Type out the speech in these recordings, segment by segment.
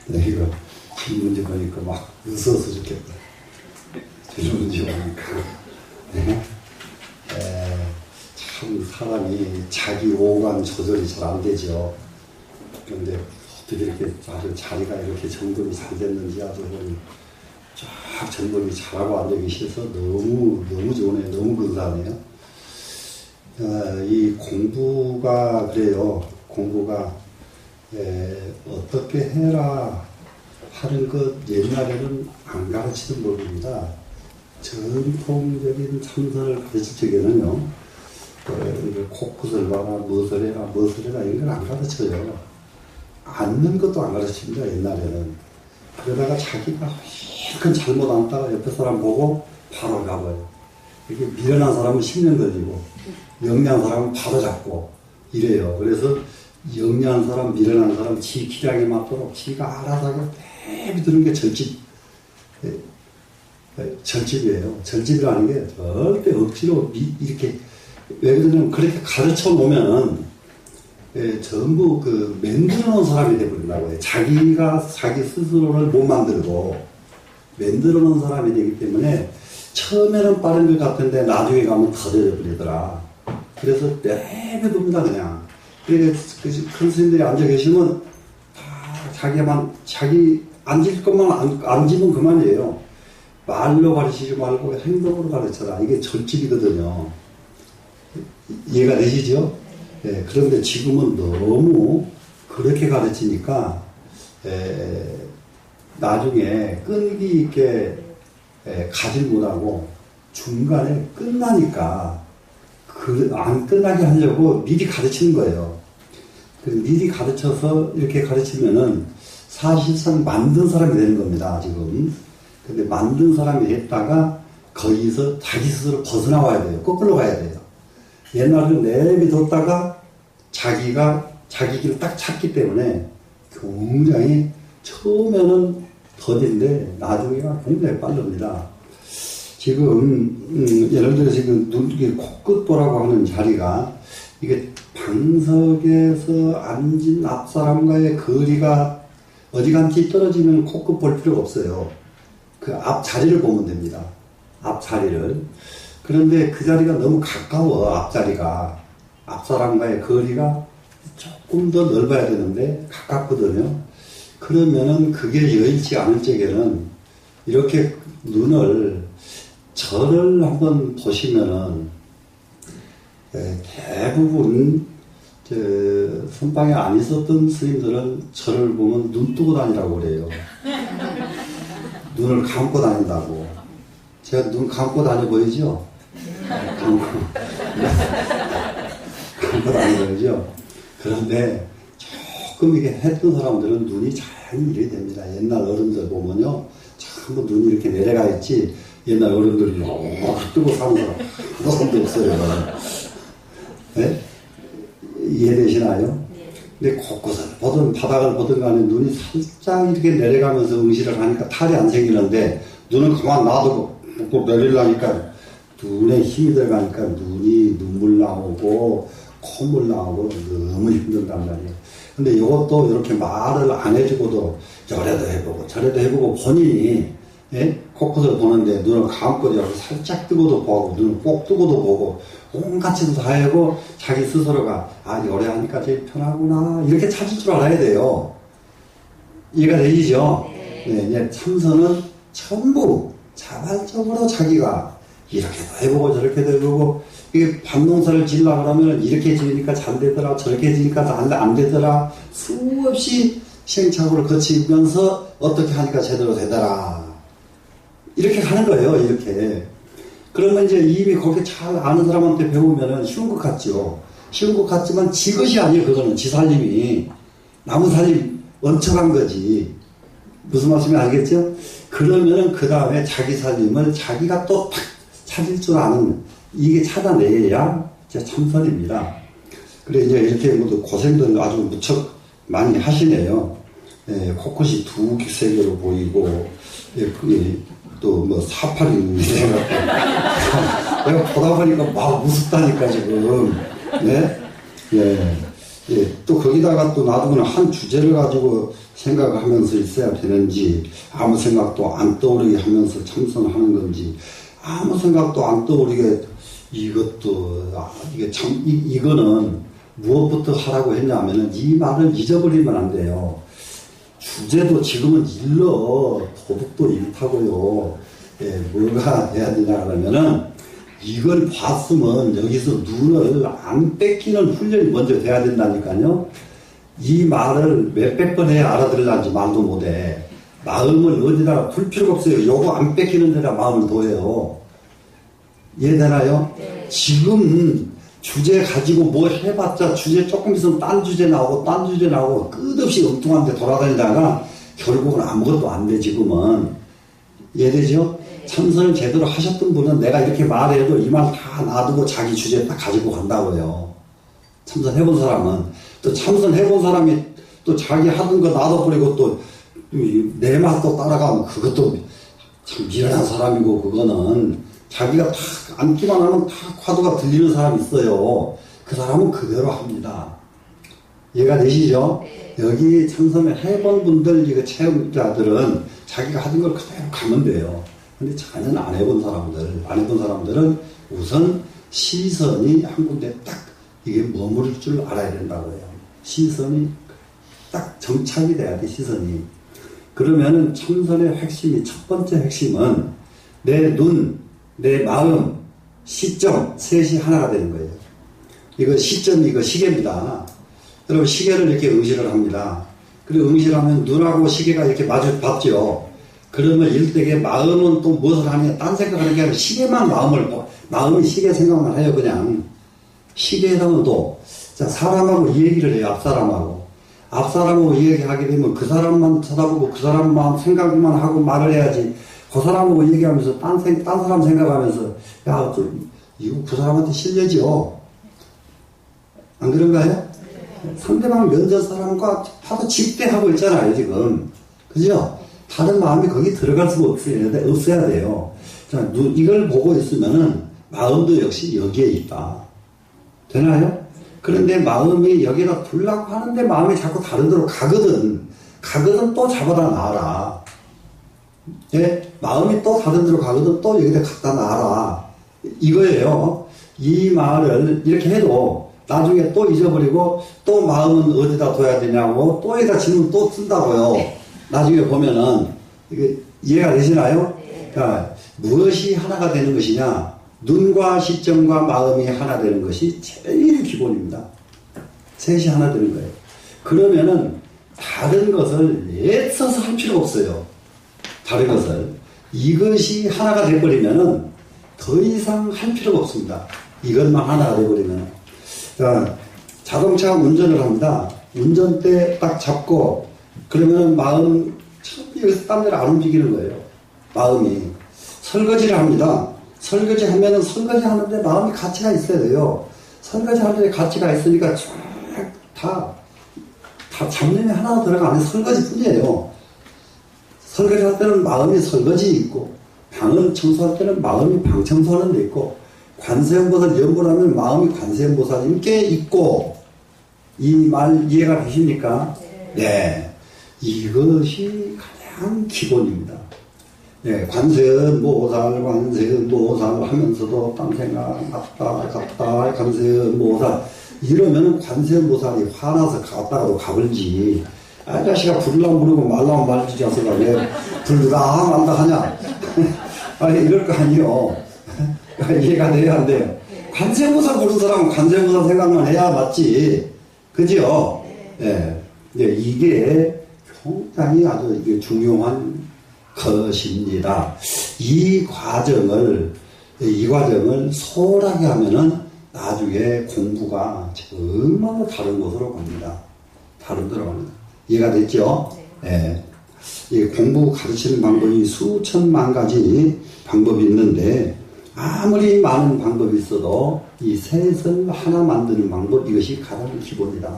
네, 이거 질문지 보니까 막 웃어서 죽겠다. 질문지 보니까. 네. 참 사람이 자기 오감 조절이 잘 안 되죠. 그런데 어떻게 이렇게 아주 자리가 이렇게 정돈이 잘 됐는지 아주 쫙 정돈이 잘하고 앉아 계셔서 너무 좋네요. 너무 감사하네요. 이 공부가 그래요. 공부가 어떻게 해라 하는 것 옛날에는 안 가르치던 법입니다. 전통적인 참선을 가르칠 적에는요, 코끝을 봐라, 무엇을 해라 이런 걸 안 가르쳐요. 앉는 것도 안 가르칩니다, 옛날에는. 그러다가 자기가 실컷 잘못 앉다가 옆에 사람 보고 바로 가봐요. 이렇게 미련한 사람은 10년 걸리고, 영리한 사람은 바로 잡고, 이래요. 그래서 영리한 사람, 미련한 사람, 지 기량에 맞도록 지가 알아서 하게 내비두는 게 절집이에요. 절집이라는 게 절대 억지로 이렇게, 왜 그러냐면 그렇게 가르쳐 놓으면은 전부 만들어 놓은 사람이 되어버린다고 해요. 자기가 자기 스스로를 못 만들고 만들어 놓은 사람이 되기 때문에 처음에는 빠른 것 같은데 나중에 가면 더뎌져 버리더라. 그래서 내비둡니다, 그냥. 그러니까 큰 스님들이 앉아 계시면 다 자기 앉을 것만 앉으면 그만이에요. 말로 가르치지 말고 행동으로 가르쳐라. 이게 절집이거든요. 이해가 되시죠? 예, 그런데 지금은 너무 그렇게 가르치니까 나중에 끈기 있게 가질 못하고 중간에 끝나니까 안 끝나게 하려고 미리 가르치는 거예요. 미리 가르쳐서 이렇게 가르치면은 사실상 만든 사람이 되는 겁니다, 지금. 근데 만든 사람이 됐다가 거기서 자기 스스로 벗어나와야 돼요. 거꾸로 가야 돼요. 옛날에는 내비뒀다가 자기가 자기 길을 딱 찾기 때문에 굉장히 처음에는 더딘데 나중에가 굉장히 빠릅니다. 지금 예를 들어 지금 코끝보라고 하는 자리가 이게 방석에서 앉은 앞사람과의 거리가 어디간지 떨어지면 코끝 볼 필요가 없어요. 그 앞 자리를 보면 됩니다. 앞 자리를. 그런데 그 자리가 너무 가까워, 앞자리가. 앞사람과의 거리가 조금 더 넓어야 되는데 가깝거든요. 그러면은 그게 여의치 않을 적에는 이렇게 눈을 절을 한번 보시면은 대부분 선방에 안 있었던 스님들은 절을 보면 눈 뜨고 다니라고 그래요. 눈을 감고 다닌다고. 제가 눈 감고 다녀 보이죠? 감고 다녀 보이죠? 그런데 조금 이게 했던 사람들은 눈이 잘 이래 됩니다. 옛날 어른들 보면요, 전부 눈이 이렇게 내려가 있지, 옛날 어른들이 너무 뜨고 사는 사람 한 사람도 없어요. 네? 이해되시나요? 근데 곳곳을 보든 바닥을 보든 간에 눈이 살짝 이렇게 내려가면서 응시를 하니까 탈이 안 생기는데, 눈을 그만 놔두고 또 내리려니까 눈에 힘이 들어가니까 눈이 눈물 나오고 콧물 나오고 너무 힘들단 말이에요. 근데 이것도 이렇게 말을 안 해주고도 저래도 해보고 저래도 해보고 본인이 코끝을 보는데 눈을 감고 이렇게 살짝 뜨고도 보고 눈을 꼭 뜨고도 보고 온갖 짓을 다 해고 자기 스스로가 요래하니까 제일 편하구나 이렇게 찾을 줄 알아야 돼요. 이해가 되시죠? 네, 참선은 전부 자발적으로 자기가 이렇게도 해보고 저렇게도 해보고, 이게 반동사를 지으려고 그러면 이렇게 지으니까 잘 되더라, 저렇게 지으니까 안 되더라, 수없이 시행착오를 거치면서 어떻게 하니까 제대로 되더라. 이렇게 가는 거예요, 이렇게. 그러면 이제 이미 그렇게 잘 아는 사람한테 배우면은 쉬운 것 같죠. 쉬운 것 같지만 지 것이 아니에요, 그거는. 지 살림이. 나무 살림 얹혀간 거지. 무슨 말씀인지 알겠죠? 그러면은 그 다음에 자기 살림을 자기가 또 탁 찾을 줄 아는, 이게 찾아내야 이제 참선입니다. 그래, 이제 이렇게 모두 고생들 아주 무척 많이 하시네요. 코끝이 두 세 개로 보이고, 또 뭐 사팔이 있는 내가 보다 보니까 막 무섭다니까, 지금. 네? 예. 예, 또 거기다가 또 놔두고는 한 주제를 가지고 생각을 하면서 있어야 되는지, 아무 생각도 안 떠오르게 하면서 참선하는 건지, 아무 생각도 안 떠오르게, 이것도, 이게 참, 이거는 무엇부터 하라고 했냐면은 이 말을 잊어버리면 안 돼요. 주제도 지금은 일러, 도둑도 잃다고요. 예, 뭐가 해야 되냐 그러면은, 이걸 봤으면 여기서 눈을 안 뺏기는 훈련이 먼저 돼야 된다니까요. 이 말을 몇백 번 해야 알아들을란지 말도 못해. 마음을 어디다가 둘 필요가 없어요. 요거 안 뺏기는 데다 마음을 둬요. 이해되나요? 네. 지금 주제 가지고 뭐 해봤자 주제 조금 있으면 딴 주제 나오고 딴 주제 나오고 끝없이 엉뚱한 데 돌아다니다가 결국은 아무것도 안 돼 지금은. 이해되죠? 참선을 제대로 하셨던 분은 내가 이렇게 말해도 이 말 다 놔두고 자기 주제 딱 가지고 간다고요. 참선 해본 사람은. 또 참선 해본 사람이 또 자기 하던 거 놔둬버리고 또 내 말 또 따라가면 그것도 참 미련한 사람이고, 그거는 자기가 탁 앉기만 하면 탁 화두가 들리는 사람이 있어요. 그 사람은 그대로 합니다. 이해가 되시죠? 여기 참선을 해본 분들, 이거 체험자들은 자기가 하던 걸 그대로 가면 돼요. 근데 전혀 안 해본 사람들은 우선 시선이 한 군데 딱 이게 머무를 줄 알아야 된다고요. 시선이 딱 정착이 돼야 돼, 시선이. 그러면은 참선의 핵심이, 첫 번째 핵심은 내 눈, 내 마음, 시점, 셋이 하나가 되는 거예요. 이거 시점이 이거 시계입니다. 여러분 시계를 이렇게 응시를 합니다. 그리고 응시를 하면 눈하고 시계가 이렇게 마주 봤죠. 그러면 일대에 마음은 또 무엇을 하냐, 딴 생각하는 게 아니라 시계만 마음이 시계 생각만 해요. 그냥 시계라면 또, 자, 사람하고 이 얘기를 해요. 앞사람하고 이 얘기하게 되면 그 사람만 쳐다보고 그 사람만 생각만 하고 말을 해야지. 그 사람하고 얘기하면서 딴 사람 생각하면서, 야, 이거 그 사람한테 실례지요. 안 그런가요? 상대방 면전 사람과 바로 직대하고 있잖아요, 지금. 그죠? 다른 마음이 거기 들어갈 수가 없어야 돼요. 자, 이걸 보고 있으면은 마음도 역시 여기에 있다. 되나요? 그런데 마음이 여기다 두려고 하는데 마음이 자꾸 다른 데로 가거든 또 잡아다 놔라. 예? 마음이 또 다른 데로 가거든 또 여기다 갖다 놔라. 이거예요. 이 말을 이렇게 해도 나중에 또 잊어버리고 또 마음은 어디다 둬야 되냐고 또 여기다 질문 또 쓴다고요. 나중에 보면은 이게 이해가 되시나요? 그러니까 무엇이 하나가 되는 것이냐? 눈과 시점과 마음이 하나 되는 것이 제일 기본입니다. 셋이 하나 되는 거예요. 그러면은 다른 것을 애써서 할 필요가 없어요. 다른 것을. 이것이 하나가 돼버리면은 더 이상 할 필요가 없습니다. 이것만 하나가 돼버리면. 그러니까 자동차 운전을 합니다. 운전대 딱 잡고 그러면은 마음 참 여기서 딴 데를 안 움직이는 거예요. 마음이. 설거지를 합니다. 설거지 하면은 설거지 하는데 마음이 가치가 있어야 돼요. 설거지 하는데 가치가 있으니까 다 잡념이 하나 들어가는 설거지 뿐이에요. 설거지 할 때는 마음이 설거지 있고, 방을 청소할 때는 마음이 방 청소하는 데 있고, 관세음보살 연보를 하면 마음이 관세음보살님께 있고, 이 말 이해가 되십니까? 네. 이것이 가장 기본입니다. 예, 관세음보살 하면서도 딴 생각 갔다 관세음보살 이러면은 관세음보살이 화나서 갔다가도 가불지. 아, 자식아 부르려면 부르고 말라면 말지 않습니까? 왜 부르다 말다 하냐? 아니 이럴 거 아니요. 이해가 돼야 안 돼요. 관세음보살 부른 사람은 관세음보살 생각만 해야 맞지. 그죠? 예. 네, 이게 굉장히 아주 이게 중요한 것입니다. 이 과정을 소홀하게 하면은 나중에 공부가 정말 다른 곳으로 갑니다. 다른 데로 갑니다. 이해가 됐죠? 네. 이 공부 가르치는 방법이 수천만 가지 방법이 있는데 아무리 많은 방법이 있어도 이 셋을 하나 만드는 방법, 이것이 가장 기본이다.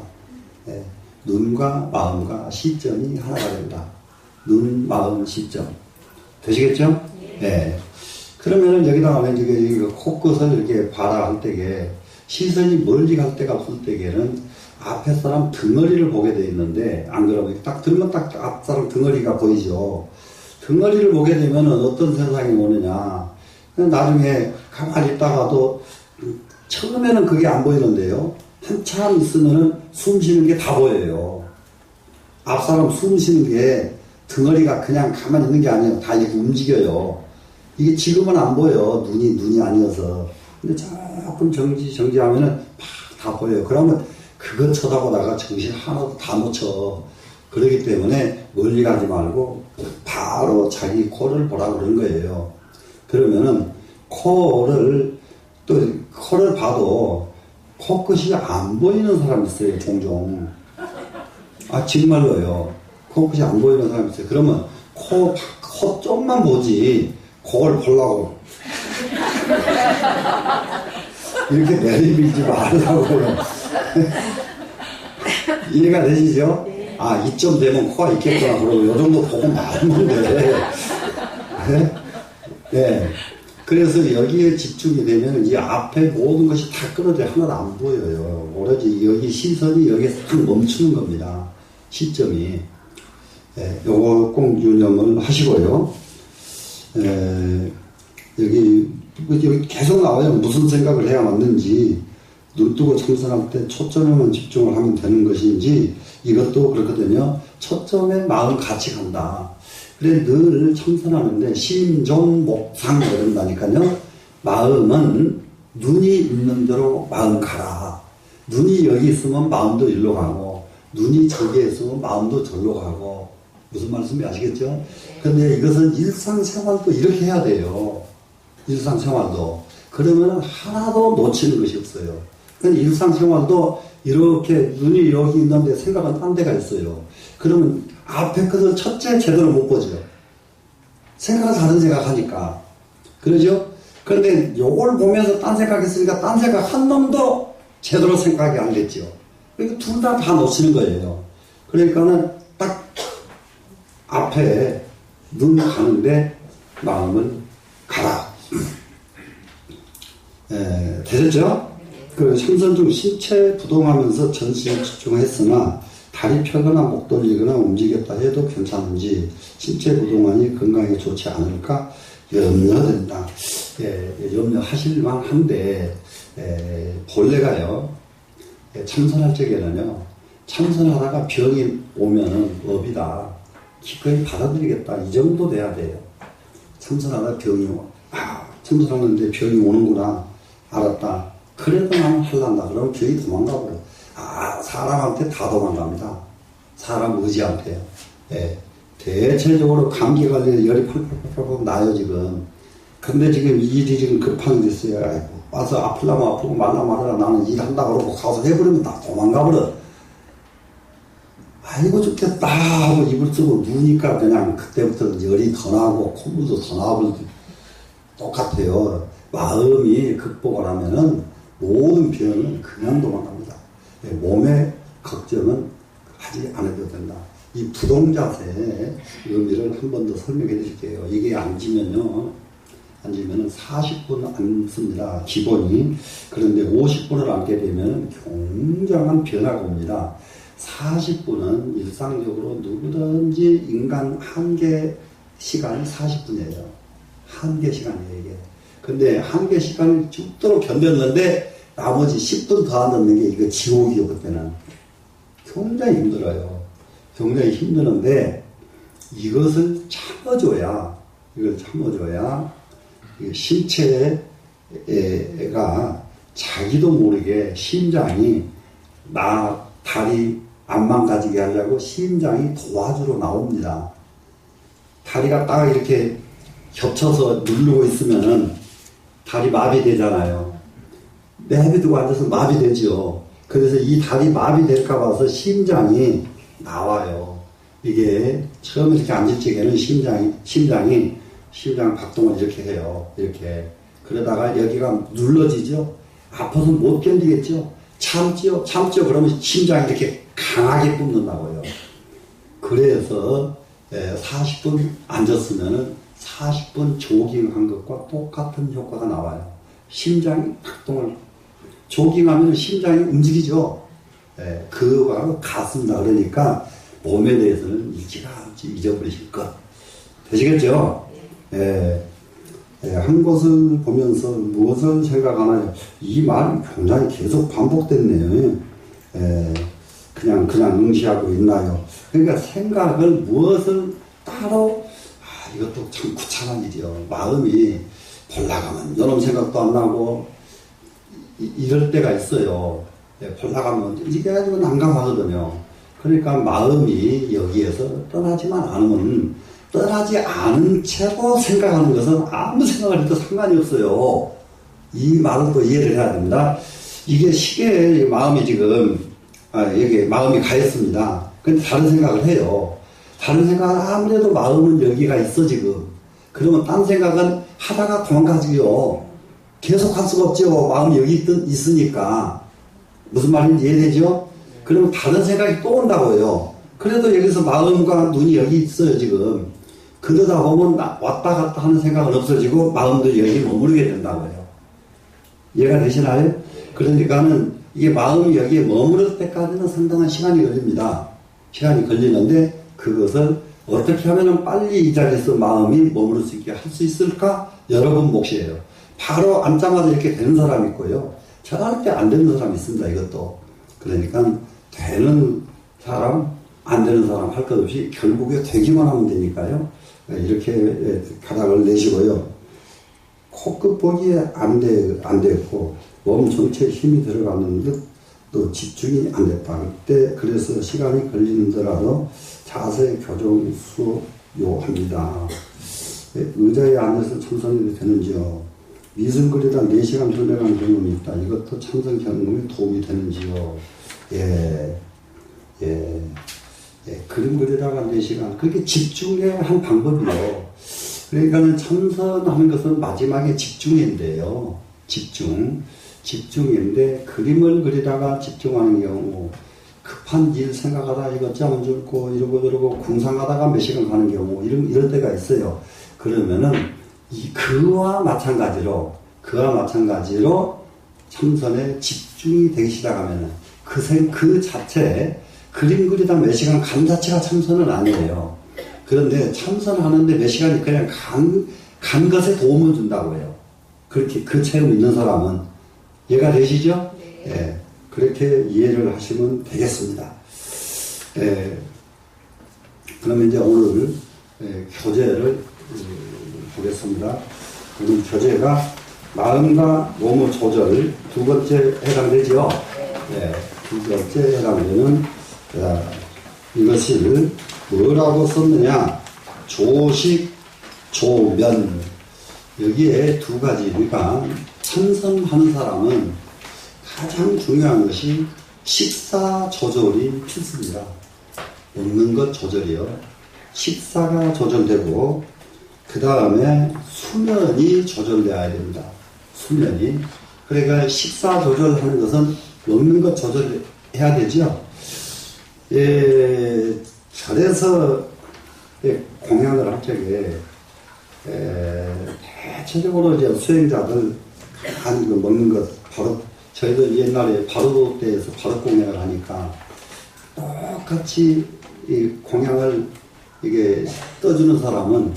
네. 눈과 마음과 시점이 하나가 된다. 눈, 마음, 시점. 되시겠죠? 네. 그러면은 여기다가 이게 코끝을 이렇게 봐라 할 때에 시선이 멀리 갈 때가 없을 때에는 앞에 사람 등어리를 보게 돼 있는데, 안 그러면 딱 들면 딱 앞 사람 등어리가 보이죠. 등어리를 보게 되면 어떤 세상이 오느냐. 나중에 가만히 있다가도 처음에는 그게 안 보이는데요. 한참 있으면은 숨 쉬는 게 다 보여요. 앞 사람 숨 쉬는 게 등어리가 그냥 가만히 있는 게 아니에요. 다 이렇게 움직여요. 이게 지금은 안 보여. 눈이 아니어서. 근데 조금 정지하면은 다 보여요. 그러면 그것 쳐다보다가 정신 하나도 다 놓쳐. 그렇기 때문에 멀리 가지 말고 바로 자기 코를 보라고 그런 거예요. 그러면은 코를 봐도 코끝이 안 보이는 사람이 있어요. 종종. 정말로요. 코끝이 안 보이는 사람이 있어요. 그러면 코 쪽만 보지 그걸 보려고 이렇게 내리밀지 말라고요. 이해가 되시죠? 이쯤 되면 코가 있겠구나. 그러고 요 정도 보고 말면 돼. 네. 그래서 여기에 집중이 되면 이 앞에 모든 것이 다 끊어져 하나도 안 보여요. 오로지 여기 시선이 여기서 딱 멈추는 겁니다. 시점이. 요거 꼭 유념을 하시고요. 여기 계속 나와요. 무슨 생각을 해야 맞는지, 눈 뜨고 참선할 때 초점에만 집중을 하면 되는 것인지, 이것도 그렇거든요. 초점에 마음 같이 간다. 그래, 늘 참선하는데 심종목상 이런다니까요. 마음은 눈이 있는 대로 마음 가라. 눈이 여기 있으면 마음도 일로 가고, 눈이 저기에 있으면 마음도 절로 가고. 무슨 말씀인지 아시겠죠? 근데 이것은 일상생활도 이렇게 해야 돼요. 일상생활도. 그러면 하나도 놓치는 것이 없어요. 근데 일상생활도 이렇게 눈이 여기 있는데 생각은 딴 데가 있어요. 그러면 앞에 것을 첫째 제대로 못 보죠. 생각은 다른 생각하니까. 그러죠? 그런데 요걸 보면서 딴 생각했으니까 딴 생각 한 놈도 제대로 생각이 안 됐죠. 그러니까 둘 다 놓치는 거예요. 그러니까는 딱 앞에 눈 가는데 마음은 가라. 되셨죠? 그 참선 중 신체 부동하면서 전신에 집중했으나 다리 펴거나 목 돌리거나 움직였다 해도 괜찮은지 신체 부동하니 건강에 좋지 않을까 염려된다. 염려하실만 한데 본래가요. 참선할 적에는요. 참선하다가 병이 오면은 업이다. 기꺼이 받아들이겠다. 이 정도 돼야 돼요. 참선하다 병이 참선하는데 병이 오는구나. 알았다. 그래도 나는 할란다. 그러면 병이 도망가버려. 사람한테 다 도망갑니다. 사람 의지한테요. 대체적으로 감기 걸리는 열이 펄펄펄펄 나요, 지금. 근데 지금 일이 지금 급한 게 있어요. 와서 아플라면 아프고 말라 말아라. 나는 일한다 그러고 가서 해버리면 다 도망가버려. 아이고 죽겠다 하고 이불 쓰고 누우니까 그냥 그때부터 열이 더 나고 콧물도 더 나고 똑같아요. 마음이 극복을 하면은 모든 병은 그냥 도망갑니다. 몸의 걱정은 하지 않아도 된다. 이 부동자세의 의미를 한 번 더 설명해 드릴게요. 이게 앉으면은 40분 앉습니다. 기본이. 그런데 50분을 앉게 되면 굉장한 변화가 옵니다. 40분은 일상적으로 누구든지 인간 한계 시간이 40분이에요. 한계 시간이에요, 이게. 근데 한계 시간을 죽도록 견뎠는데 나머지 10분 더 안 넣는 게 이거 지옥이요, 그때는. 굉장히 힘들어요. 굉장히 힘드는데 이것을 참아줘야 신체가 자기도 모르게 심장이 다리 안 망가지게 하려고 심장이 도와주러 나옵니다. 다리가 딱 이렇게 겹쳐서 누르고 있으면은 다리 마비되잖아요. 내비두고 앉아서 마비되죠. 그래서 이 다리 마비될까 봐서 심장이 나와요. 이게 처음 이렇게 앉을 적에는 심장 박동을 이렇게 해요. 이렇게. 그러다가 여기가 눌러지죠. 아파서 못 견디겠죠. 참죠. 그러면 심장이 이렇게 강하게 뿜는다고요. 그래서 40분 앉았으면은 40분 조깅한 것과 똑같은 효과가 나와요. 심장이 박동을, 조깅하면 심장이 움직이죠. 그와 같습니다. 그러니까 몸에 대해서는 일찌감치 잊어버리실 것. 되시겠죠? 한 것을 보면서 무엇을 생각하나요? 이 말이 굉장히 계속 반복됐네요. 그냥 응시하고 있나요? 그러니까 생각을 무엇을 따로, 이것도 참 구차한 일이요. 마음이 볼라가면 이런 생각도 안 나고, 이럴 때가 있어요. 볼라가면 이게 가지고 난감하거든요. 그러니까 마음이 여기에서 떠나지만 않으면, 떠나지 않은 채로 생각하는 것은 아무 생각을 해도 상관이 없어요. 이 말을 또 이해를 해야 됩니다. 이게 시계에 마음이 지금, 여기 마음이 가 있습니다. 근데 다른 생각을 해요. 다른 생각은 아무래도 마음은 여기가 있어, 지금. 그러면 딴 생각은 하다가 도망가지요. 계속 할 수가 없죠. 마음이 여기 있으니까. 무슨 말인지 이해되죠? 그러면 다른 생각이 또 온다고요. 그래도 여기서 마음과 눈이 여기 있어요, 지금. 그러다 보면 왔다 갔다 하는 생각은 없어지고 마음도 여기 머무르게 된다고요. 이해가 되시나요? 그러니까는 이게 마음이 여기에 머무를 때까지는 상당한 시간이 걸립니다. 시간이 걸리는데 그것을 어떻게 하면 빨리 이 자리에서 마음이 머무를 수 있게 할 수 있을까? 여러분 몫이에요. 바로 앉자마자 이렇게 되는 사람이 있고요. 절대 안 되는 사람이 있습니다. 이것도. 그러니까 되는 사람, 안 되는 사람 할 것 없이 결국에 되기만 하면 되니까요. 이렇게 가닥을 내시고요. 코끝 보기에 안 됐고 몸 전체에 힘이 들어가는 듯 또 집중이 안 됐다. 그때 그래서 시간이 걸리는더라도 자세 교정 수요합니다. 의자에 앉아서 참선이 되는지요? 미술 그리다 4시간 흘러간 경험이 있다. 이것도 참선 경험에 도움이 되는지요? 그림 그리다가 4시간. 그게 집중의 한 방법이요. 그러니까는 참선하는 것은 마지막에 집중인데요. 집중인데 그림을 그리다가 집중하는 경우, 급한 일 생각하다 이거 짬 줄고 이러고 저러고 궁상하다가 몇 시간 가는 경우, 이럴 때가 있어요. 그러면은 그와 마찬가지로 참선에 집중이 되기 시작하면은 그 자체에 그림 그리다 몇 시간 간 자체가 참선은 아니에요. 그런데 참선하는데 몇 시간이 그냥 간 것에 도움을 준다고 해요. 그렇게 그 체험 있는 사람은. 이해가 되시죠? 네. 그렇게 이해를 하시면 되겠습니다. 그러면 이제 오늘 교재를 보겠습니다. 오늘 교재가 마음과 몸의 조절 두 번째 해당되죠? 두 번째 해당되는 이것을 뭐라고 썼느냐? 조식, 조면. 여기에 두 가지니까 참선하는 사람은 가장 중요한 것이 식사 조절이 필수입니다. 먹는 것 조절이요. 식사가 조절되고 그 다음에 수면이 조절되어야 됩니다. 수면이. 그러니까 식사 조절하는 것은 먹는 것 조절해야 되죠. 절에서 공양을 할 적에 대체적으로 이제 수행자들 한 먹는 것 바로 저희들 옛날에 바로도대에서 바로 공양을 하니까 똑같이 이 공양을 이게 떠주는 사람은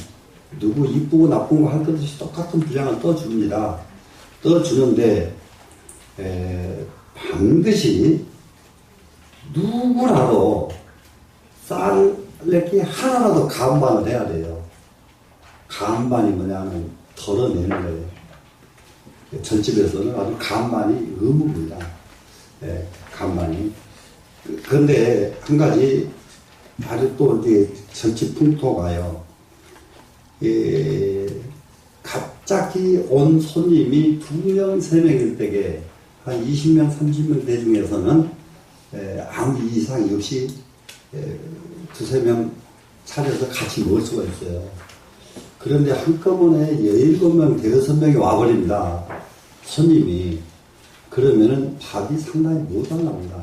누구 이쁘고 나쁜 거 할 것 없이 똑같은 분량을 떠줍니다. 떠주는데 반드시 누구라도 쌀레기 하나라도 가음반을 해야 돼요. 가음반이 뭐냐면 덜어내는 거예요. 전집에서는 아주 가음반이 의무입니다. 가음반이. 그런데 한 가지 아주 또 이제 전집 풍토가요. 갑자기 온 손님이 2명, 3명일 때에 한 20명, 30명 대중에서는 아무 이상이 없이 2-3명 차려서 같이 먹을 수가 있어요. 그런데 한꺼번에 17명, 6명이 와버립니다. 손님이. 그러면은 밥이 상당히 모자랍니다.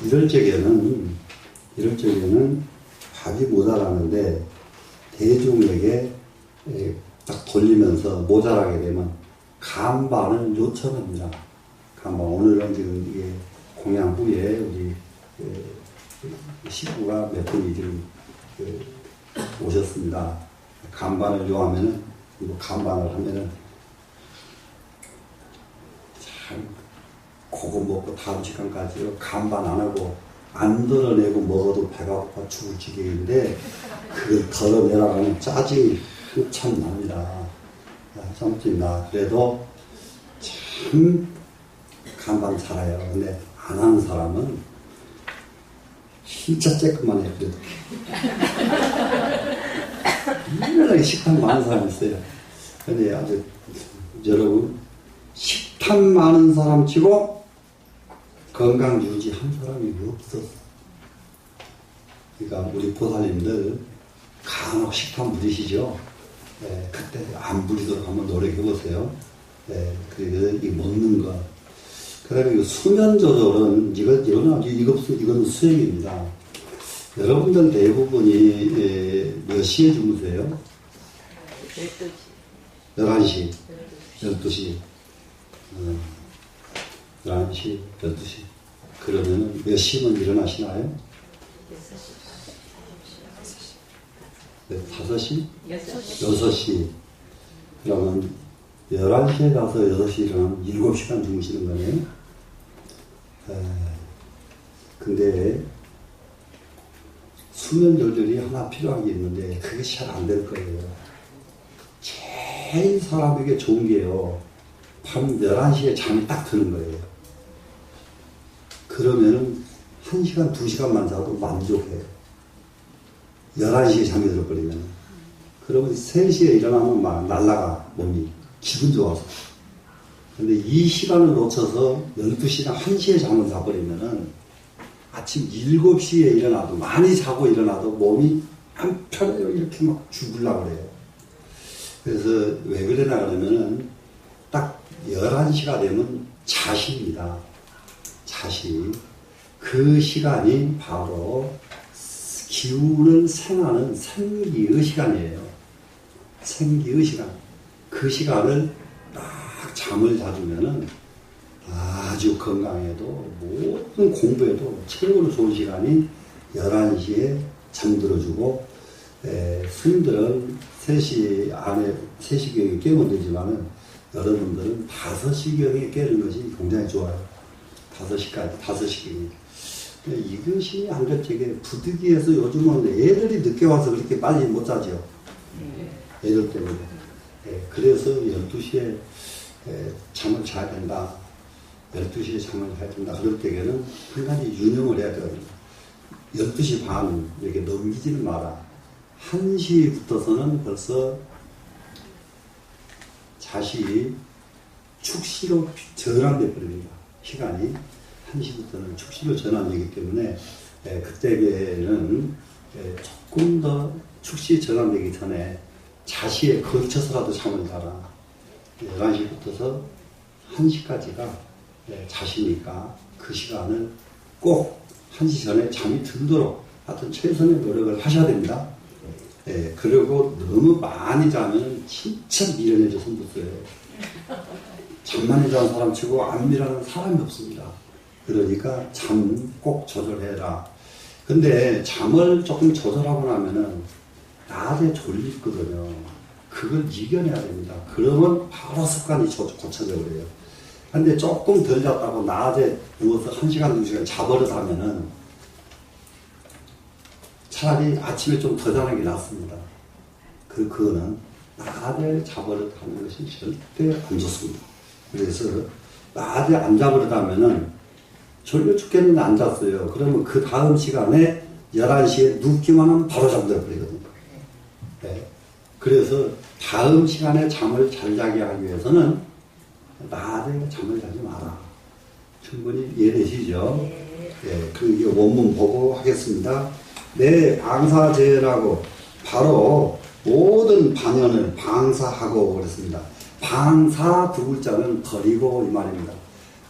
이럴 적에는 밥이 모자라는데 대중에게 딱 돌리면서 모자라게 되면 간반을 요청합니다. 간반. 오늘은 지금 이게 공양 후에 우리 식구가 몇 분이 지금 오셨습니다. 간반을 요하면은, 이거 간반을 하면은 참 그거 먹고 다음 시간까지 간반 안 하고 안 덜어내고 먹어도 배가 고파 죽을 지경인데 그걸 덜어내라고 짜증이 한참 납니다. 짬증 나. 그래도 참 간반 살아요. 근데 안 하는 사람은 진짜 쬐끔만 해요. 그래도 일어나게 식탐 많은 사람이 있어요. 근데 아주 여러분 식탐 많은 사람 치고 건강 유지한 사람이 없었어. 그러니까 우리 보살님들 간혹 식탐 부리시죠. 그때 안 부리도록 한번 노력해보세요. 그래서 이 먹는 것. 그다음에 수면 조절은 이건 수행입니다. 여러분들 대부분이 몇 시에 주무세요? 12시. 11시. 12시. 11시, 12시. 그러면 몇 시면 일어나시나요? 5시? 6시. 그러면 11시에 가서 6시 일어나면 7시간 주무시는 거네요. 근데 수면 조절이 하나 필요한 게 있는데 그게 잘 안 될 거예요. 제일 사람에게 좋은 게요. 밤 11시에 잠이 딱 드는 거예요. 그러면은 1시간, 2시간만 자도 만족해요. 11시에 잠이 들어버리면. 그러면 3시에 일어나면 막 날라가, 몸이. 기분 좋아서. 근데 이 시간을 놓쳐서 12시나 1시에 잠을 자버리면은 아침 7시에 일어나도, 많이 자고 일어나도 몸이 안 편해요. 이렇게 막 죽으려고 그래요. 그래서 왜 그러나 그러면은 딱 11시가 되면 자시입니다. 자시. 그 시간이 바로 기운을 생하는 생기의 시간이에요. 생기의 시간. 그 시간을 딱 잠을 자주면은 아주 건강에도 모든 공부에도 최고로 좋은 시간이 11시에 잠들어주고, 스님들은 3시 안에, 3시경에 깨면 되지만은 여러분들은 5시경에 깨는 것이 굉장히 좋아요. 5시까지, 5시경에. 이것이 안전하게 부득이해서 요즘은 애들이 늦게 와서 그렇게 빨리 못 자죠. 애들 때문에. 그래서 12시에 잠을 자야 된다. 12시에 잠을 자야 된다. 그럴 때에는 한 가지 유념을 해야 돼요. 12시 반 이렇게 넘기지는 마라. 1시부터서는 벌써 자시 축시로 전환돼 버립니다. 시간이 1시부터는 축시로 전환되기 때문에 그때에는 조금 더 축시 전환되기 전에 자시에 걸쳐서라도 잠을 자라. 11시부터서 1시까지가 자시니까 그 시간을 꼭 1시 전에 잠이 들도록 하여튼 최선의 노력을 하셔야 됩니다. 그리고 너무 많이 자면 진짜 미련해져 손붙어요. 잠만이 자는 사람 치고 안 미라는 사람이 없습니다. 그러니까 잠 꼭 조절해라. 근데 잠을 조금 조절하고 나면은 낮에 졸리거든요. 그걸 이겨내야 됩니다. 그러면 바로 습관이 고쳐져 버려요. 근데 조금 덜 잤다고 낮에 누워서 1시간, 2시간 자버릇하면은 차라리 아침에 좀 더 자는 게 낫습니다. 그거는 낮에 자버릇하는 것이 절대 안 좋습니다. 그래서 낮에 안 자버릇하면은 졸려 죽겠는데 안 잤어요. 그러면 그 다음 시간에 11시에 눕기만 하면 바로 잠들어버리거든요. 그래서 다음 시간에 잠을 잘 자게 하기 위해서는 낮에 잠을 자지 마라. 충분히 이해되시죠? 그럼 이게 원문 보고 하겠습니다. 방사제라고 바로 모든 반연을 방사하고 그랬습니다. 방사 두 글자는 버리고 이 말입니다.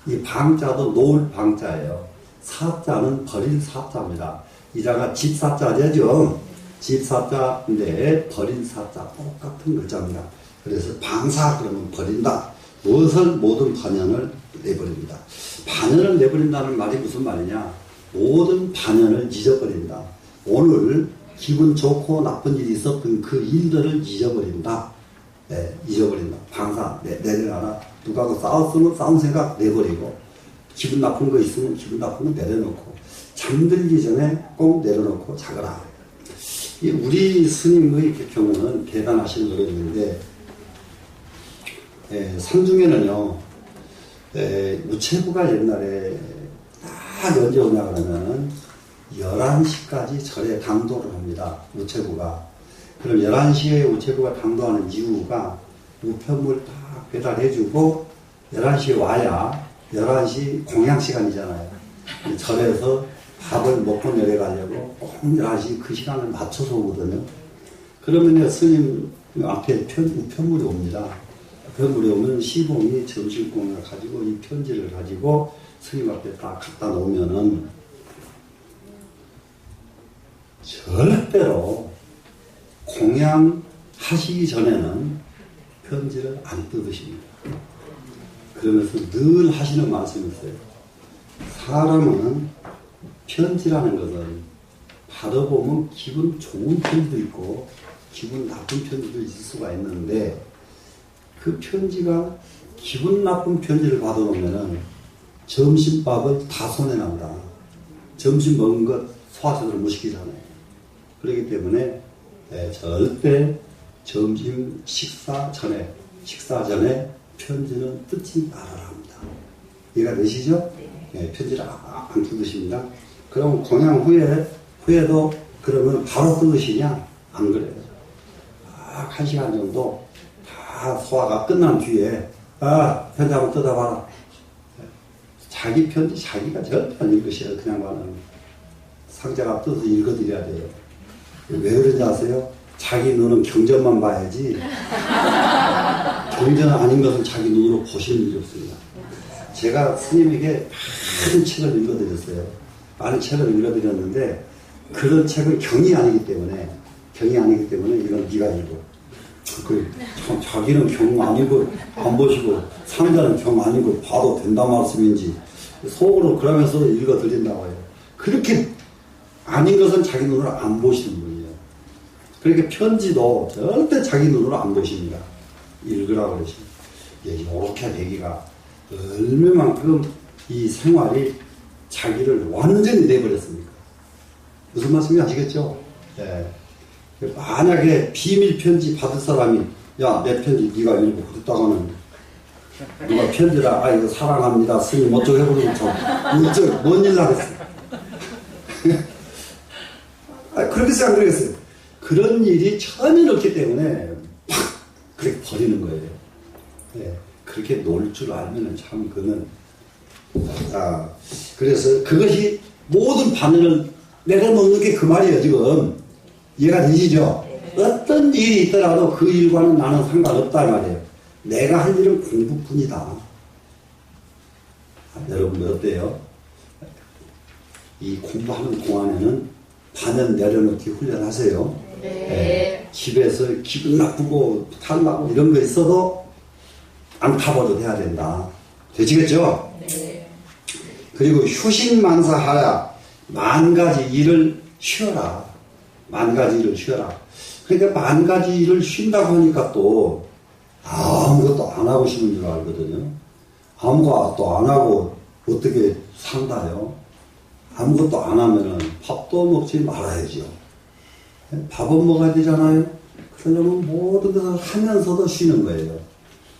이 방자도 놓을 방자예요. 사자는 버릴 사자입니다. 이자가 집사자죠. 집사자인데 버린 사자 똑같은 글자입니다. 그래서 방사 그러면 버린다. 무엇을 모든 반연을 내버립니다. 반연을 내버린다는 말이 무슨 말이냐? 모든 반연을 잊어버린다. 오늘 기분 좋고 나쁜 일이 있었던 그 일들을 잊어버린다. 네, 잊어버린다. 방사 내려놔라. 누가하고 싸웠으면 싸운 생각 내버리고, 기분 나쁜 거 있으면 기분 나쁜 거 내려놓고, 잠들기 전에 꼭 내려놓고 자거라. 우리 스님의 경우는 대단하신 노릇인데, 산중에는요, 우체부가 옛날에 딱 언제 오냐 그러면은 11시까지 절에 당도를 합니다. 우체부가. 그럼 11시에 우체부가 당도하는 이유가 우편물 딱 배달해주고 11시에 와야 11시 공양시간이잖아요. 절에서 밥을 먹고 내려가려고 꼭 11시 그 시간을 맞춰서 오거든요. 그러면 스님 앞에 우편물이 옵니다. 우편물이 오면 시봉이 점심공을 가지고 이 편지를 가지고 스님 앞에 딱 갖다 놓으면은 절대로 공양하시기 전에는 편지를 안 뜯으십니다. 그러면서 늘 하시는 말씀이 있어요. 사람은 편지라는 것은 받아보면 기분 좋은 편지도 있고 기분 나쁜 편지도 있을 수가 있는데, 그 편지가 기분 나쁜 편지를 받아놓으면은 점심밥을 다 손해난다. 점심 먹은 것 소화제대로 못 시키잖아요. 그렇기 때문에 절대 점심 식사 전에 편지는 뜯지 말아라 합니다. 이해가 되시죠? 네, 편지를 안 뜯으십니다. 그럼 공양 후에도 그러면 바로 뜯으시냐? 안 그래요. 딱 1시간 정도 다 소화가 끝난 뒤에 편지 한번 뜯어봐라. 자기 편지 자기가 절대 안 읽으셔요. 그냥 말하는 상자가 뜯어서 읽어드려야 돼요. 왜 그런지 아세요? 자기 눈은 경전만 봐야지 경전 아닌 것은 자기 눈으로 보시는 일이 없습니다. 제가 스님에게 많은 책을 읽어드렸어요. 많은 책을 읽어드렸는데 그런 책은 경이 아니기 때문에 이건 네가 읽어. 자기는 경 아니고 안 보시고 상자는 경 아니고 봐도 된다 말씀인지 속으로 그러면서 읽어드린다고 해요. 그렇게 아닌 것은 자기 눈으로 안 보시는 분이에요. 그렇게 편지도 절대 자기 눈으로 안 보십니다. 읽으라고 그러십니다. 이렇게 되기가 얼마만큼 이 생활이 자기를 완전히 내버렸습니까? 무슨 말씀인지 아시겠죠? 네. 만약에 비밀 편지 받을 사람이 야, 내 편지 네가 읽고 그랬다가는 누가 편지라 이거 사랑합니다 스님 어쩌고 해버리면 뭔일 나겠어. 그렇게 생각 그러겠어요. 그런 일이 전혀 없기 때문에 팍 그렇게 버리는 거예요. 네. 그렇게 놀 줄 알면은 참 그는 그래서 그것이 모든 반응을 내려놓는 게 그 말이에요. 지금 이해가 되시죠? 어떤 일이 있더라도 그 일과는 나는 상관없다 이 말이에요. 내가 할 일은 공부뿐이다. 여러분들 어때요? 이 공부하는 동안에는 반연 내려놓기 훈련하세요. 네. 집에서 기분 나쁘고 탈나고 이런 거 있어도 안 타버려도 해야 된다. 되시겠죠? 네. 그리고 휴식만사하라. 만 가지 일을 쉬어라. 만 가지 일을 쉬어라. 그러니까 만 가지 일을 쉰다고 하니까 또 아무것도 안 하고 싶은 줄 알거든요. 아무것도 안 하고 어떻게 산다요? 아무것도 안 하면은 밥도 먹지 말아야죠. 밥은 먹어야 되잖아요. 그러려면 모든 것을 하면서도 쉬는 거예요.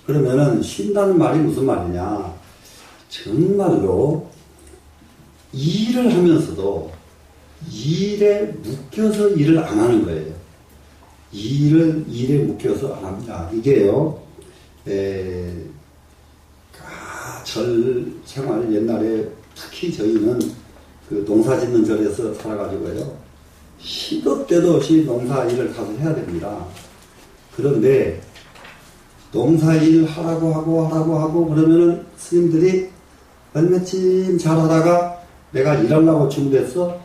그러면은 쉰다는 말이 무슨 말이냐? 정말로 일을 하면서도 일에 묶여서 일을 안 하는 거예요. 일에 묶여서 안 합니다. 이게요, 절 생활 옛날에 특히 저희는 그 농사 짓는 절에서 살아가지고요, 시도 때도 없이 농사 일을 가서 해야 됩니다. 그런데 농사 일 하라고 하고 그러면은 스님들이 얼마쯤 잘하다가 내가 일하려고 준비했어?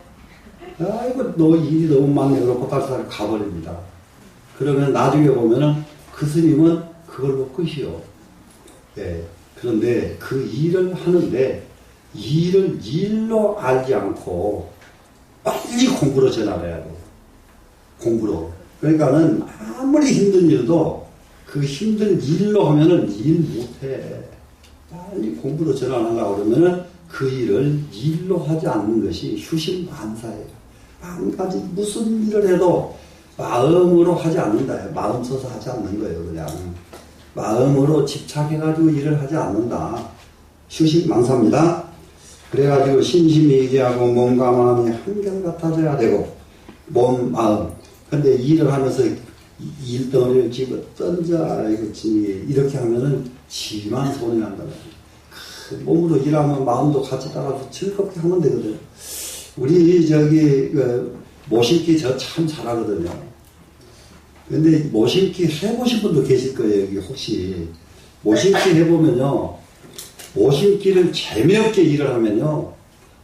아이고, 너 일이 너무 많네. 그러고 딸살 가버립니다. 그러면 나중에 보면은 그 스님은 그걸로 끝이요. 예. 그런데 그 일을 하는데 일을 일로 알지 않고 빨리 공부로 전환해야 돼요. 공부로. 그러니까는 아무리 힘든 일도 그 힘든 일로 하면은 일 못해. 빨리 공부로 전환하려고 그러면은 그 일을 일로 하지 않는 것이 휴식만사예요. 한 가지 무슨 일을 해도 마음으로 하지 않는다. 마음 써서 하지 않는 거예요. 그냥 마음으로 집착해가지고 일을 하지 않는다. 휴식망사입니다. 그래가지고 심심히 얘기하고 몸과 마음이 한결같아져야 되고 몸, 마음. 근데 일을 하면서 일덩어리를 집어 던져 이렇게 하면은 지만 손이 난다. 몸으로 일하면 마음도 같이 따라서 즐겁게 하면 되거든요. 우리 모심기 저 참 잘하거든요. 근데 모심기 해보신 분도 계실 거예요. 여기 혹시 모심기 해보면요, 모심기를 재미없게 일을 하면요,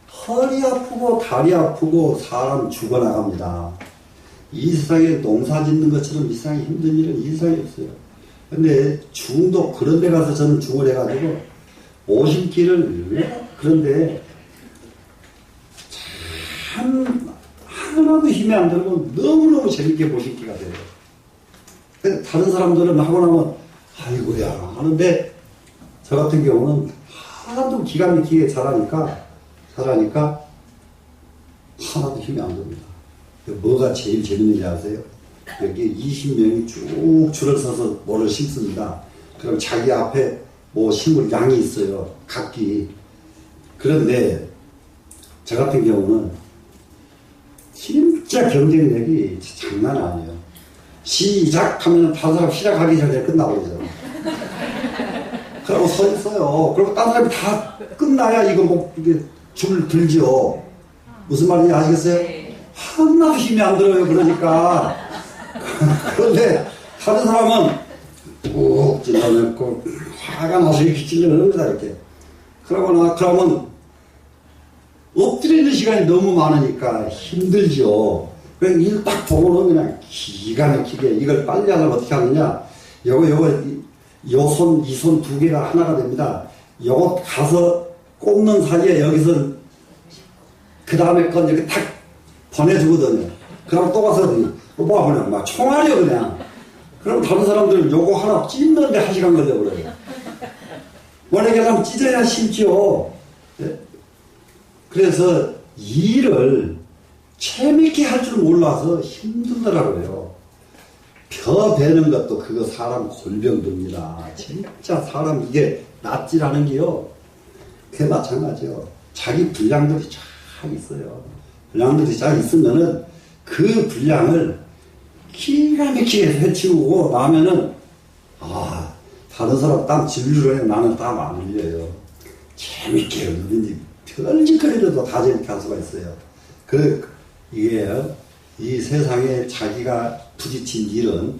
허리 아프고 다리 아프고 사람 죽어나갑니다. 이 세상에 농사 짓는 것처럼 이 세상에 힘든 일은 이 세상에 없어요. 근데 중도 그런 데 가서 저는 중을 해가지고 모심기를, 그런데 참 하나도 힘이 안 들고 너무너무 재밌게 모심기가 돼요. 다른 사람들은 하고 나면 아이고야 하는데 저 같은 경우는 하나도 기가 막히게 잘하니까 하나도 힘이 안 듭니다. 뭐가 제일 재밌는지 아세요? 여기 20명이 쭉 줄을 서서 뭐를 심습니다. 그럼 자기 앞에 뭐 식물 양이 있어요. 각기. 그런데 저 같은 경우는 진짜 경쟁력이 장난 아니에요. 시작하면 다른 사람 시작하기 전에 끝나버리죠. 그러고 서 있어요. 그리고 다른 사람이 다 끝나야 이거 뭐 이게 줄 들죠. 무슨 말인지 아시겠어요? 하나도 힘이 안 들어요. 그러니까. 그런데 다른 사람은 꾹 찔러놓고 화가 나서 이렇게 찔러놓습니다. 이렇게. 그러면 엎드리는 시간이 너무 많으니까 힘들죠. 그냥 일 딱 보고는 그냥 기가 막히게 이걸 빨리 하려면 어떻게 하느냐. 요 손, 이 손 두 개가 하나가 됩니다. 요거 가서 꼽는 사이에 여기서 그 다음에 건 이렇게 탁 보내주거든요. 그럼 또 가서 뭐 하냐. 막 총알이요, 그냥. 그럼 다른 사람들은 요거 하나 찢는데 1시간 걸려버려요. 원래 하면 찢어야 심지요. 네? 그래서 일을 재밌게 할 줄 몰라서 힘들더라고요. 벼 베는 것도 그거 사람 골병듭니다. 진짜 사람 이게 낫지라는 게요. 그게 마찬가지요. 자기 분량들이 쫙 있어요. 분량들이 쫙 있으면은 그 분량을 기가 막히게 해치우고 나면은 다른 사람 땀 질르려 나는 땀 안 흘려요. 재밌게 얼마든지 별짓거리라도 다 재밌게 할 수가 있어요. 이 세상에 자기가 부딪힌 일은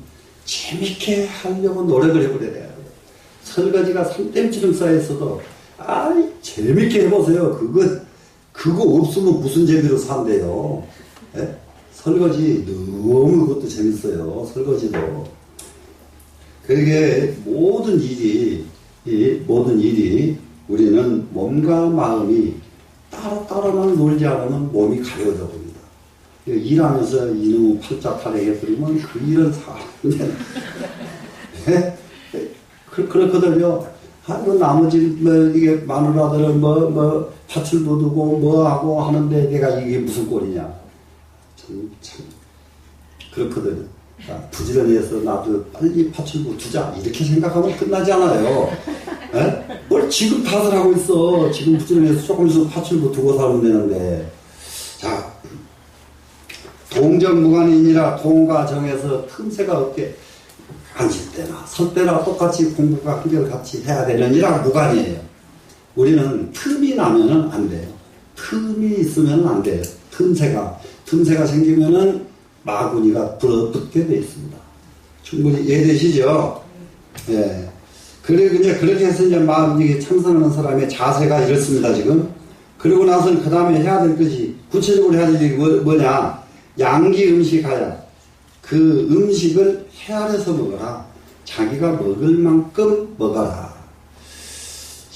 재밌게 하려고 노력을 해버려야 돼요. 설거지가 산댐처럼 쌓여있어도 재밌게 해보세요. 그거 없으면 무슨 재미로 산대요. 예? 설거지 너무 그것도 재밌어요. 설거지도. 그게 모든 일이 우리는 몸과 마음이 따로따로만 놀지 않으면 몸이 가려져 봅니다. 일하면서 이놈의 팔자 타령해버리면 그 일은 그렇거든요. 나머지 이게 마누라들은 팥을 묻고 뭐하고 하는데 내가 이게 무슨 꼴이냐. 참 그렇거든요. 부지런해서 나도 빨리 팥을 묻자 이렇게 생각하면 끝나지 않아요. 뭘 지금 탓을 하고 있어. 지금 부지런해서 조금 있으면 팥을 묻고 살면 되는데. 자, 동정무관이니라 동과 정에서 틈새가 없게 앉을 때나 설 때나 똑같이 공부가 한결같이 해야 되느니라 무관이에요. 우리는 틈이 나면은 안 돼요. 틈이 있으면 안 돼요. 틈새가 생기면은 마구니가 불어붙게 돼 있습니다. 충분히 이해되시죠? 예. 그렇게 해서 이제 마음이 참선하는 사람의 자세가 이렇습니다, 지금. 그리고 나서는 그 다음에 해야 될 것이, 구체적으로 해야 될 일이 뭐냐. 양기 음식하야. 그 음식을 헤아려서 먹어라. 자기가 먹을 만큼 먹어라.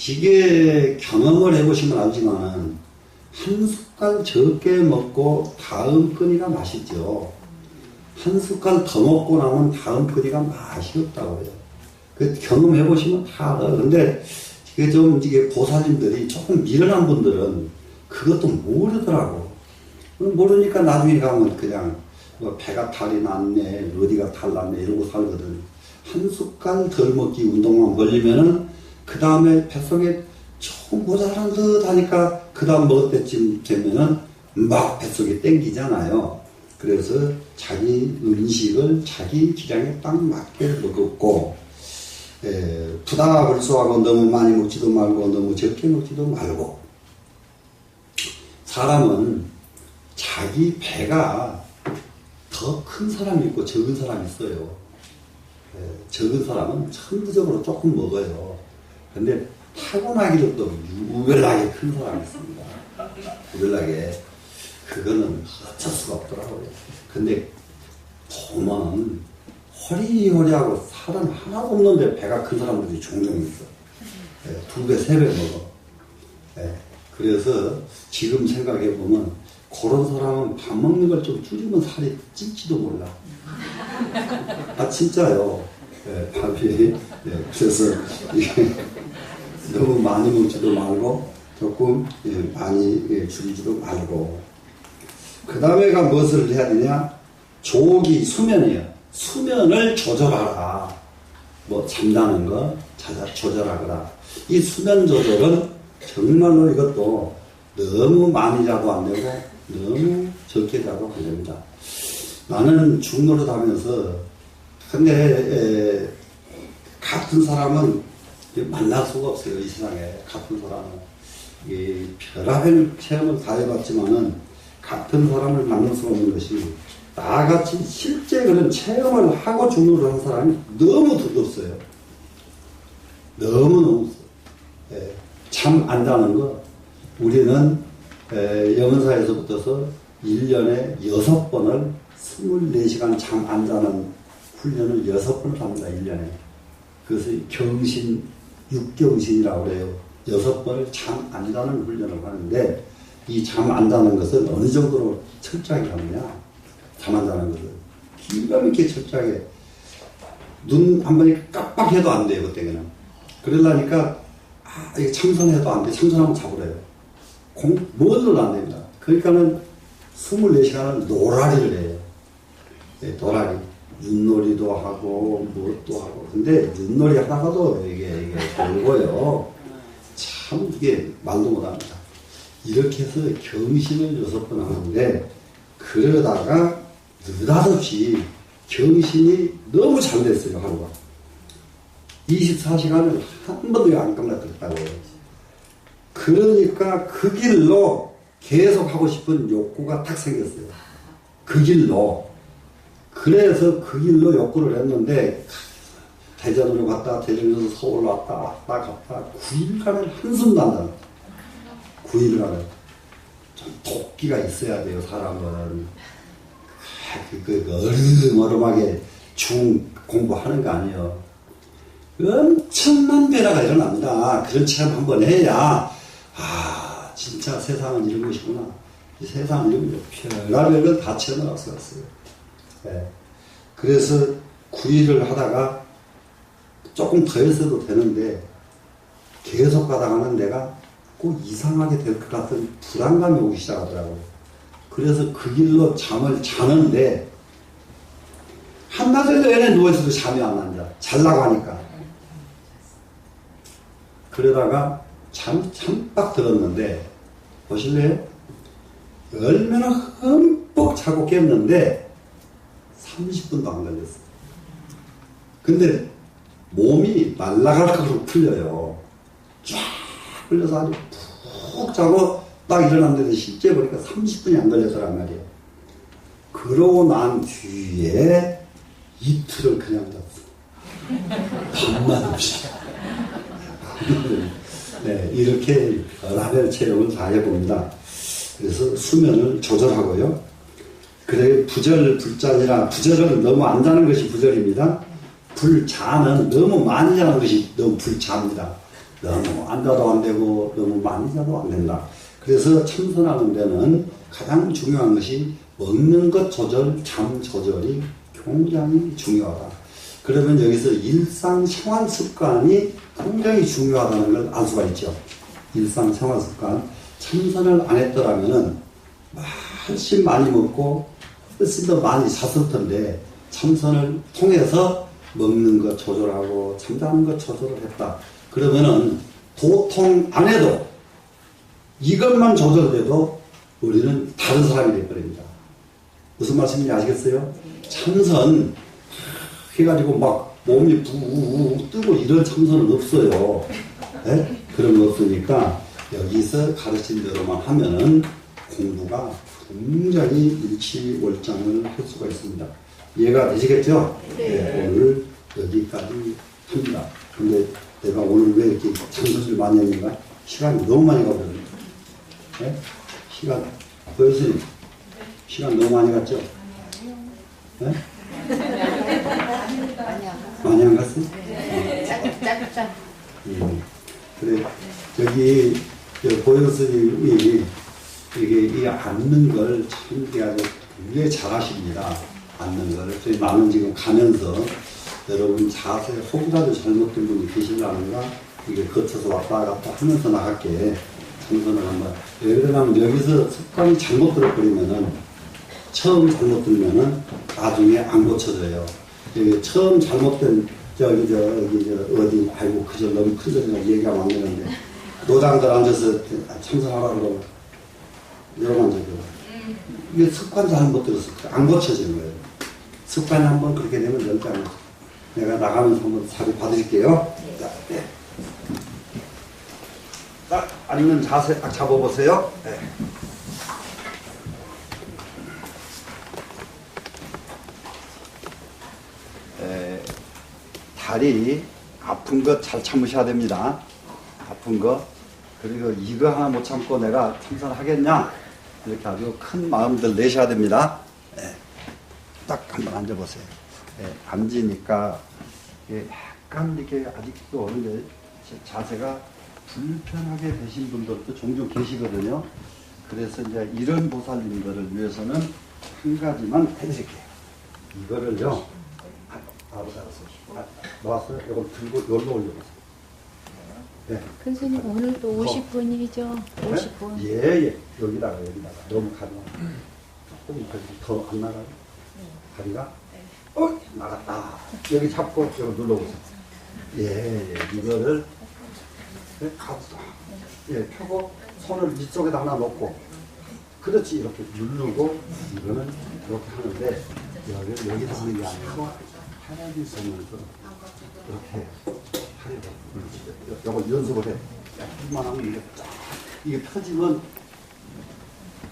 이게 경험을 해보시면 알지만은 한 숟갈 적게 먹고 다음 끈이가 맛있죠. 한 숟갈 더 먹고 나면 다음 끈이가 맛이 없다고 해요. 그 경험해보시면 다 알아요. 근데 이게 보살님들이 조금 미련한 분들은 그것도 모르더라고. 모르니까 나중에 가면 그냥 뭐 배가 탈이 났네, 어디가 탈났네 이러고 살거든. 한 숟갈 덜 먹기 운동만 걸리면은 그 다음에 뱃속에 조금 모자란 듯 하니까 그 다음 먹을 때쯤 되면은 막 뱃속에 땡기잖아요. 그래서 자기 음식을 자기 기량에 딱 맞게 먹었고, 부다불소하고 너무 많이 먹지도 말고 너무 적게 먹지도 말고, 사람은 자기 배가 더 큰 사람이 있고 적은 사람이 있어요. 적은 사람은 천부적으로 조금 먹어요. 근데 타고나기로 또 유별나게 큰 사람이 있습니다. 유별나게. 그거는 어쩔 수가 없더라고요. 근데 보면 허리허리하고 사람 하나도 없는데 배가 큰 사람들이 종종 있어. 2배, 3배 먹어. 그래서 지금 생각해보면 그런 사람은 밥 먹는 걸 좀 줄이면 살이 찔지도 몰라. 아, 진짜요. 밥이. 그래서 이게 너무 많이 먹지도 말고 조금 많이 줄이지도 말고. 그 다음에가 무엇을 해야 되냐? 조기, 수면이에요. 수면을 조절하라. 뭐 잠자는 거 조절하거라. 이 수면 조절은 정말로 이것도 너무 많이 자도 안 되고 너무 적게 자도 안 됩니다. 나는 중노릇 하면서 근데 같은 사람은 만날 수가 없어요. 이 세상에 같은 사람은 이 별의별 체험을 다 해봤지만은 같은 사람을 만날 수 없는 것이 나같이 실제 그런 체험을 하고 중노릇 한 사람이 너무 두렵어요. 너무너무 없어요. 잠 안 자는 거 우리는 영은사에서부터서 1년에 6번을 24시간 잠 안 자는 훈련을 6번을 합니다. 1년에. 그래서 경신, 육경신이라고 그래요. 6번을 잠 안 자는 훈련을 하는데 이 잠 안 자는 것은 어느 정도로 철저하게 하느냐. 잠 안 자는 것을 기가 막히게 철저하게 눈 한 번에 깜빡해도 안 돼요. 그때는. 그러려니까 이게 참선해도 안 돼. 참선하면 자버려요. 뭘로 안 됩니다. 그러니까는 24시간을 놀아리를 해요. 놀아리. 윷놀이도 하고, 무엇도 하고. 근데 윷놀이 하다가도 이게 돌고요. 참 이게 말도 못합니다. 이렇게 해서 경신을 6번 하는데, 그러다가 느닷없이 경신이 너무 잘 됐어요, 하루가. 24시간을 한 번도 안 끝났다고요. 그러니까 그 길로 계속 하고 싶은 욕구가 탁 생겼어요. 그 길로. 그래서 그 길로 욕구를 했는데 대전으로 갔다 대전에서 서울 왔다 갔다 9일간을 한숨도 안 자요. 9일간을. 좀 도끼가 있어야 돼요. 사람은. 어름어름하게 공부하는 거 아니에요. 엄청난 변화가 일어납니다. 그런 체험 한번 해야 진짜 세상은 이런 것이구나. 이 세상은 이런 것이구나. 별의별 걸 다 체험할 수가 있어요. 그래서 9일을 하다가 조금 더 했어도 되는데 계속 가다가는 내가 꼭 이상하게 될 것 같은 불안감이 오기 시작하더라고요. 그래서 그 길로 잠을 자는데 한낮에 내내 누워있어도 잠이 안 난다. 잘라고 하니까. 그러다가 잠빡 들었는데 보실래요? 얼마나 흠뻑 자고 깼는데 30분도 안 걸렸어요. 근데 몸이 말라갈락으로 풀려요. 쫙 풀려서 아주 푹 자고 딱 일어났는데 실제 보니까 30분이 안 걸렸더란 말이에요. 그러고 난 뒤에 이틀을 그냥 잤어. 밤낮 없이. 네, 이렇게 라벨 체험을 다 해봅니다. 그래서 수면을 조절하고요. 그래, 불자니라, 부절은 너무 안 자는 것이 부절입니다. 불자는 너무 많이 자는 것이 너무 불자입니다. 너무 안 자도 안 되고 너무 많이 자도 안 된다. 그래서 참선하는 데는 가장 중요한 것이 먹는 것 조절, 잠 조절이 굉장히 중요하다. 그러면 여기서 일상 생활 습관이 굉장히 중요하다는 걸 알 수가 있죠. 일상 생활 습관. 참선을 안 했더라면은 훨씬 많이 먹고 훨씬 더 많이 잤을 텐데 참선을 통해서 먹는 것 조절하고 잠자는 것 조절을 했다. 그러면은 보통 안 해도 이것만 조절돼도 우리는 다른 사람이 되어버립니다. 무슨 말씀인지 아시겠어요? 참선 해가지고 막 몸이 부우 뜨고 이런 참선은 없어요. 네? 그런 거 없으니까 여기서 가르친 대로만 하면은 공부가 굉장히 일치월장을 할 수가 있습니다. 이해가 되시겠죠? 네. 오늘 여기까지 합니다. 근데 내가 오늘 왜 이렇게 참선을 많이 했는가? 시간이 너무 많이 가버렸네. 네? 시간, 보여주세요. 시간 너무 많이 갔죠? 네? 많이 안 갔어요? 짝짝. 그래, 여기 보현스님이 이게 이 앉는 걸 참 굉장히 잘하십니다. 앉는 걸. 저희 나는 지금 가면서 여러분 자세 혹이라도 잘못된 분이 계시려는가 이게 거쳐서 왔다 갔다 하면서 나갈게 참선을 한번. 왜 그러냐면 여기서 습관이 잘못 들어버리면은 처음 잘못 들면은 나중에 안 고쳐져요. 여기 처음 잘못된 여기 어디 아이고 그저 너무 큰 소리가 얘기가 안 되는데 노장들 앉아서 참선하라 그러고 여러분 앉아요. 이게 습관 잘못 들었어. 안 고쳐지는 거예요. 습관이 한번 그렇게 되면 절대 안 고쳐. 내가 나가면서 한번 사례 받으실게요. 네. 딱 아니면 자세 딱 잡아보세요. 네. 다리 아픈 것 잘 참으셔야 됩니다. 아픈 거. 그리고 이거 하나 못 참고 내가 참선하겠냐? 이렇게 아주 큰 마음들 내셔야 됩니다. 네. 딱 한번 앉아보세요. 네. 앉으니까 약간 이렇게 아직도 어른데 자세가 불편하게 되신 분들도 종종 계시거든요. 그래서 이제 이런 보살님들을 위해서는 한 가지만 해드릴게요. 이거를요. 나왔어요? 이걸 들고 여기로 올려보세요. 네. 큰 스님 오늘도 50분이죠? 50분. 네? 예. 여기다가. 너무 가지마. 조금 더 안 나가요? 다리가? 나갔다. 여기 잡고, 여기 눌러보세요. 예. 이거를, 펴고, 손을 이쪽에다 하나 놓고, 그렇지. 이렇게 누르고, 이거는 이렇게 하는데, 여기다 하는 게 아니고, 편하게 쓰면서, 이렇게 하려고. 요거 연습을 해. 이만 하면 이게 쫙, 이게 펴지면,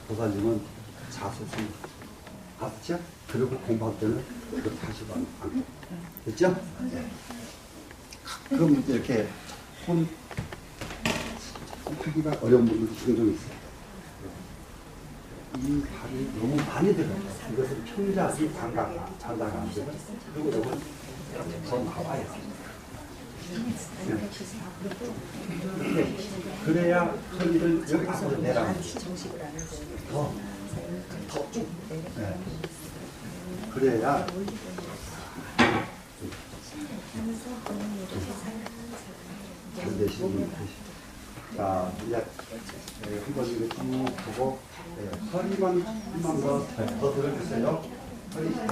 보살님은 자세 좀, 알았죠? 그리고 공부할 때는 이렇게 하시고 않고. 됐죠? 네. 가끔 이렇게 손 하기가 어려운 분들이 종종 있어요. 이 발이 너무 많이 들어요. 이것은 평자시 장가가 안 되고, 그리고 이건 이렇게 더 나와요. 네. 그래야 허리를 여기 앞으로 내라. 더 쭉. 네. 그래야 잘 되시는 분 계시죠. 자, 이제 한번 이렇게 쭉 보고 허리만 한번 더 들어주세요. 허리. 네.